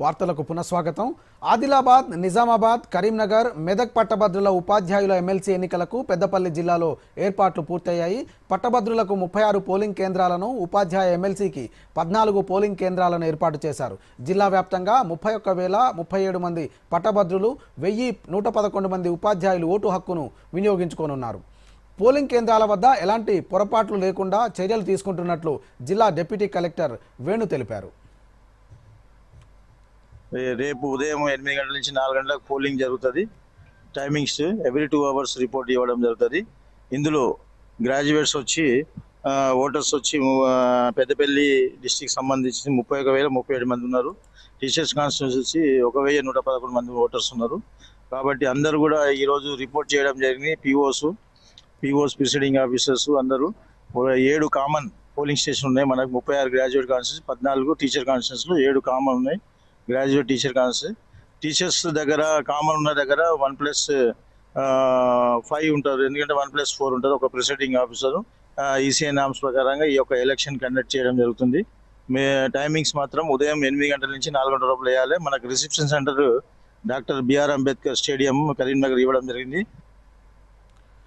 వార్తలకు పునఃస్వాగతం. ఆదిలాబాద్, నిజామాబాద్, కరీంనగర్, మెదక్ పట్టభద్రుల ఉపాధ్యాయుల ఎమ్మెల్సీ ఎన్నికలకు పెద్దపల్లి జిల్లాలో ఏర్పాట్లు పూర్తయ్యాయి. పట్టభద్రులకు 36 పోలింగ్ కేంద్రాలను, ఉపాధ్యాయ ఎమ్మెల్సీకి 14 పోలింగ్ కేంద్రాలను ఏర్పాటు చేశారు. జిల్లా వ్యాప్తంగా 31,037 మంది పట్టభద్రులు, 1,111 మంది ఉపాధ్యాయులు ఓటు హక్కును వినియోగించుకోనున్నారు. పోలింగ్ కేంద్రాల వద్ద ఎలాంటి పొరపాట్లు లేకుండా చర్యలు తీసుకుంటున్నట్లు జిల్లా డిప్యూటీ కలెక్టర్ వేణు తెలిపారు. రేపు ఉదయం 8 గంటల నుంచి 4 గంటలకు పోలింగ్ జరుగుతుంది. టైమింగ్స్ ఎవ్రీ 2 అవర్స్ రిపోర్ట్ ఇవ్వడం జరుగుతుంది. ఇందులో గ్రాడ్యుయేట్స్ వచ్చి ఓటర్స్ వచ్చి పెద్దపల్లి డిస్టిక్ సంబంధించి 31,037 మంది ఉన్నారు. టీచర్స్ కాన్స్టిట్యూన్సీ వచ్చి 1,111 మంది ఓటర్స్ ఉన్నారు. కాబట్టి అందరూ కూడా ఈరోజు రిపోర్ట్ చేయడం జరిగింది. పిఓస్ ప్రిసైడింగ్ ఆఫీసర్స్ అందరూ 7 కామన్ పోలింగ్ స్టేషన్ ఉన్నాయి. మనకు 36 గ్రాడ్యుయేట్ కాన్స్టిట్యూన్సీ, 14 టీచర్ కాన్స్టిట్యూన్సీలో 7 కామన్ ఉన్నాయి. గ్రాడ్యుయేట్ టీచర్ కాన్స్టిట్యూన్సీ టీచర్స్ దగ్గర కామన్ ఉన్న దగ్గర 1+5 ఉంటారు. ఎందుకంటే 1+4 ఉంటుంది. ఒక ప్రిసైడింగ్ ఆఫీసర్ ఈసీఐ నామ్స్ ప్రకారంగా ఈ యొక్క ఎలక్షన్ కండక్ట్ చేయడం జరుగుతుంది. టైమింగ్స్ మాత్రం ఉదయం 8 గంటల నుంచి 4 గంటల లోపల వేయాలి. మనకు reception centre doctor B R Ambedkar stadium Karimnagar ఇవ్వడం జరిగింది.